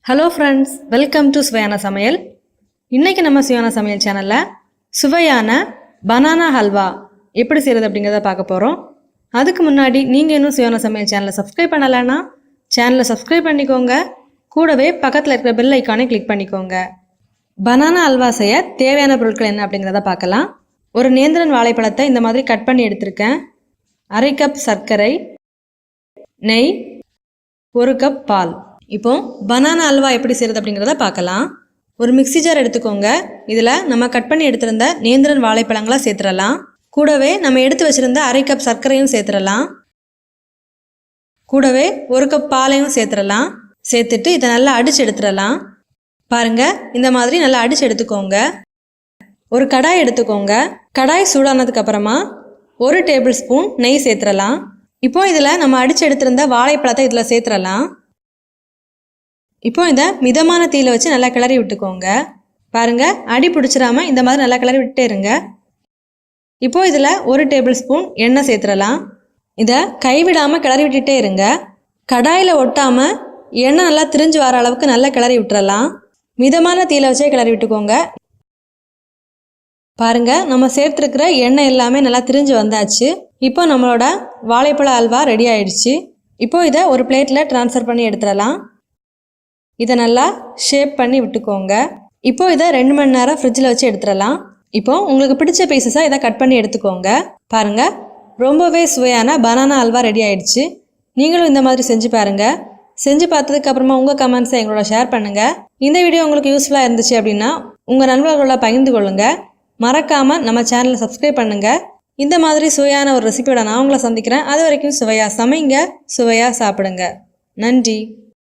Hello friends, welcome to சுவையான சமையல். இன்றைக்கி நம்ம சுவையான சமையல் சேனலில் சுவையான பனானா ஹல்வா எப்படி செய்கிறது அப்படிங்கிறத பார்க்க போகிறோம். அதுக்கு முன்னாடி நீங்கள் இன்னும் சுவையான சமையல் சேனலை சப்ஸ்கிரைப் பண்ணலைன்னா சேனலை சப்ஸ்கிரைப் பண்ணிக்கோங்க. கூடவே பக்கத்தில் இருக்கிற பெல் ஐக்கானை கிளிக் பண்ணிக்கோங்க. பனானா ஹல்வா செய்ய தேவையான பொருட்கள் என்ன அப்படிங்கிறத பார்க்கலாம். ஒரு நேந்திரன் வாழைப்பழத்தை இந்த மாதிரி கட் பண்ணி எடுத்திருக்கேன். 1/2 கப் சர்க்கரை, நெய், 1 கப் பால். இப்போ பனானா அல்வா எப்படி செய்கிறது அப்படிங்கிறத பார்க்கலாம். ஒரு மிக்ஸி ஜார் எடுத்துக்கோங்க. இதில் நம்ம கட் பண்ணி எடுத்திருந்த நேந்திரன் வாழைப்பழங்களை சேர்த்துடலாம். கூடவே நம்ம எடுத்து வச்சுருந்த 1/2 கப் சர்க்கரையும் சேர்த்துடலாம். கூடவே 1 கப் பாலையும் சேர்த்துடலாம். சேர்த்துட்டு இதை நல்லா அடித்து எடுத்துடலாம். பாருங்கள், இந்த மாதிரி நல்லா அடித்து எடுத்துக்கோங்க. ஒரு கடாய் எடுத்துக்கோங்க. கடாய் சூடானதுக்கு அப்புறமா 1 டேபிள் ஸ்பூன் நெய் சேர்த்துடலாம். இப்போ இதில் நம்ம அடித்து எடுத்திருந்த வாழைப்பழத்தை இதில் சேர்த்துடலாம். இப்போ இதை மிதமான தீயில வச்சு நல்லா கிளறி விட்டுக்கோங்க. பாருங்கள், அடி பிடிச்சிடாம இந்த மாதிரி நல்லா கிளறி விட்டுட்டே இருங்க. இப்போ இதில் 1 டேபிள் ஸ்பூன் எண்ணெய் சேர்த்துடலாம். இதை கைவிடாமல் கிளறி விட்டுட்டே இருங்க. கடாயில் ஒட்டாமல் எண்ணெய் நல்லா திரிஞ்சு வர அளவுக்கு நல்லா கிளறி விட்டுறலாம். மிதமான தீயில வச்சே கிளறி விட்டுக்கோங்க. பாருங்கள், நம்ம சேர்த்துருக்கிற எண்ணெய் எல்லாமே நல்லா திரிஞ்சு வந்தாச்சு. இப்போ நம்மளோட வாழைப்பழ அல்வா ரெடி ஆயிடுச்சு. இப்போ இதை ஒரு பிளேட்டில் ட்ரான்ஸ்ஃபர் பண்ணி எடுத்துடலாம். இதை நல்லா ஷேப் பண்ணி விட்டுக்கோங்க. இப்போ இதை 2 மணி நேரம் ஃப்ரிட்ஜில் வச்சு எடுத்துடலாம். இப்போ உங்களுக்கு பிடிச்ச பீசஸாக இதை கட் பண்ணி எடுத்துக்கோங்க. பாருங்கள், ரொம்பவே சுவையான பனானா அல்வா ரெடி ஆயிடுச்சு. நீங்களும் இந்த மாதிரி செஞ்சு பாருங்கள். செஞ்சு பார்த்ததுக்கு அப்புறமா உங்கள் கமெண்ட்ஸை எங்களோட ஷேர் பண்ணுங்கள். இந்த வீடியோ உங்களுக்கு யூஸ்ஃபுல்லாக இருந்துச்சு அப்படின்னா உங்கள் நண்பர்களோட பகிர்ந்து கொள்ளுங்கள். மறக்காமல் நம்ம சேனலை சப்ஸ்கிரைப் பண்ணுங்கள். இந்த மாதிரி சுவையான ஒரு ரெசிபியோட நான் உங்களை சந்திக்கிறேன். அது வரைக்கும் சுவையாக சமைங்க, சுவையாக சாப்பிடுங்க. நன்றி.